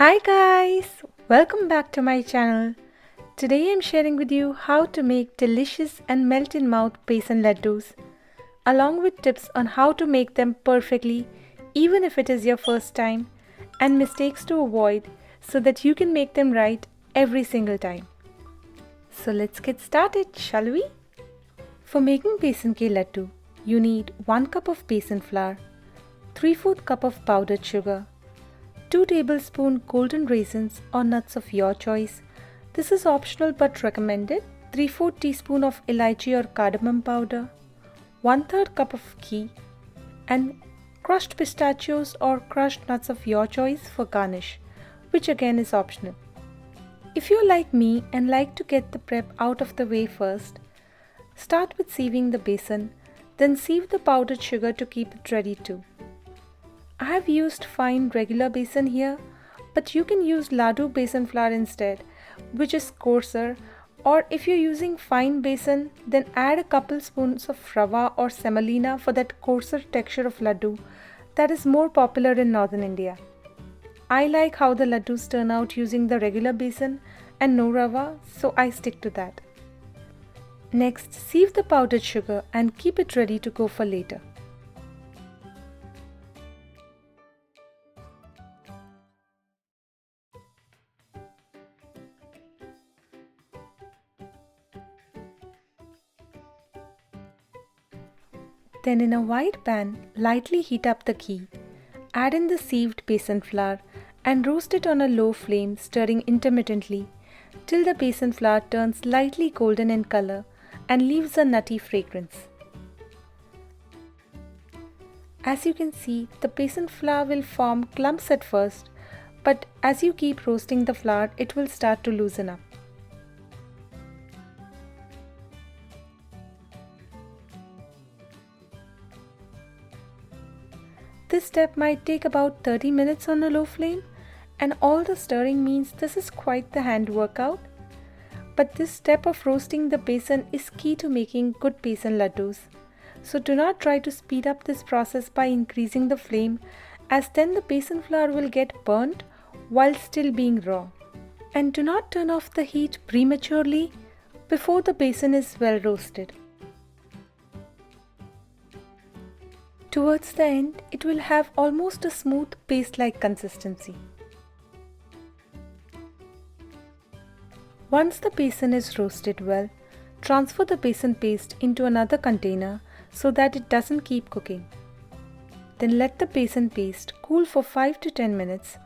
Hi guys! Welcome back to my channel. Today I'm sharing with you how to make delicious and melt in mouth besan laddus, along with tips on how to make them perfectly even if it is your first time, and mistakes to avoid so that you can make them right every single time. So let's get started, shall we? For making besan ke laddu, you need 1 cup of besan flour, 3/4 cup of powdered sugar, 2 tablespoons golden raisins or nuts of your choice. This is optional but recommended. 3/4 teaspoon of elaichi or cardamom powder, 1/3 cup of ghee, and crushed pistachios or crushed nuts of your choice for garnish, which again is optional. If you're like me and like to get the prep out of the way first, start with sieving the besan, then sieve the powdered sugar to keep it ready too. I have used fine regular besan here, but you can use laddu besan flour instead, which is coarser, or if you're using fine besan, then add a couple spoons of rava or semolina for that coarser texture of laddu that is more popular in northern India. I like how the laddus turn out using the regular besan and no rava, so I stick to that. Next, sieve the powdered sugar and keep it ready to go for later. Then in a wide pan, lightly heat up the ghee. Add in the sieved besan flour and roast it on a low flame, stirring intermittently till the besan flour turns lightly golden in color and leaves a nutty fragrance. As you can see, the besan flour will form clumps at first, but as you keep roasting the flour, it will start to loosen up. This step might take about 30 minutes on a low flame, and all the stirring means this is quite the hand workout. But this step of roasting the besan is key to making good besan laddus. So do not try to speed up this process by increasing the flame, as then the besan flour will get burnt while still being raw. And do not turn off the heat prematurely before the besan is well roasted. Towards the end, it will have almost a smooth paste-like consistency. Once the besan is roasted well, transfer the besan paste into another container so that it doesn't keep cooking. Then let the besan paste cool for 5 to 10 minutes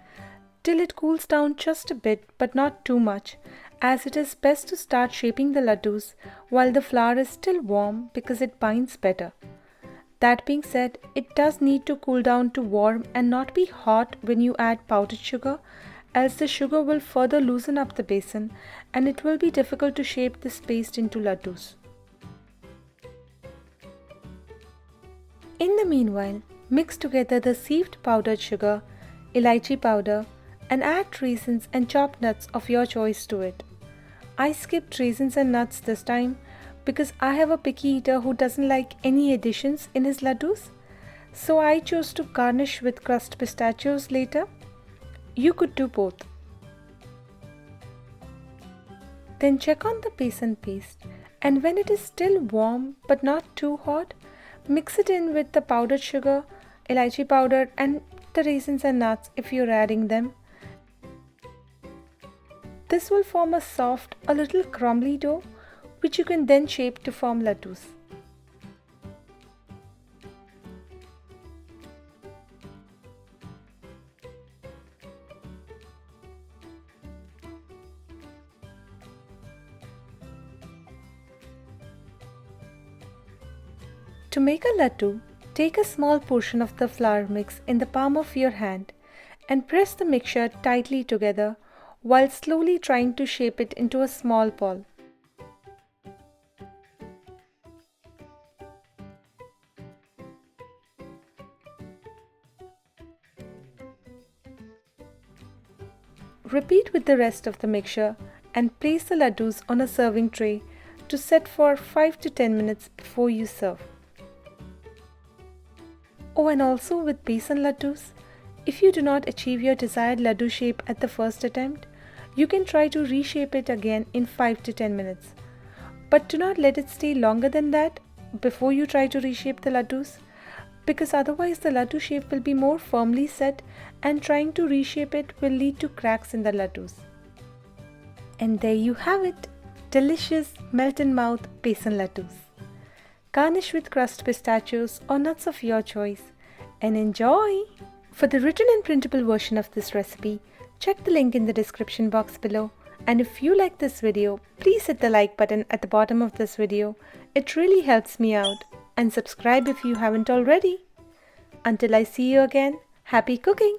till it cools down just a bit but not too much, as it is best to start shaping the laddus while the flour is still warm because it binds better. That being said, it does need to cool down to warm and not be hot when you add powdered sugar, else the sugar will further loosen up the besan and it will be difficult to shape this paste into laddus. In the meanwhile, mix together the sieved powdered sugar, elaichi powder, and add raisins and chopped nuts of your choice to it. I skipped raisins and nuts this time because I have a picky eater who doesn't like any additions in his laddus, so I chose to garnish with crushed pistachios later. You could do both. Then check on the besan paste, and when it is still warm but not too hot, mix it in with the powdered sugar, elaichi powder, and the raisins and nuts if you're adding them. This will form a soft, a little crumbly dough which you can then shape to form laddus. To make a laddu, take a small portion of the flour mix in the palm of your hand and press the mixture tightly together while slowly trying to shape it into a small ball. Repeat with the rest of the mixture and place the laddus on a serving tray to set for 5 to 10 minutes before you serve. Oh, and also with besan laddus, If you do not achieve your desired laddu shape at the first attempt, you can try to reshape it again in 5 to 10 minutes. But do not let it stay longer than that before you try to reshape the laddus, because otherwise the laddu shape will be more firmly set and trying to reshape it will lead to cracks in the laddus. And there you have it, delicious melt-in-mouth besan laddus. Garnish with crushed pistachios or nuts of your choice and enjoy! For the written and printable version of this recipe, check the link in the description box below. And if you like this video, please hit the like button at the bottom of this video. It really helps me out. And subscribe if you haven't already. Until I see you again, happy cooking!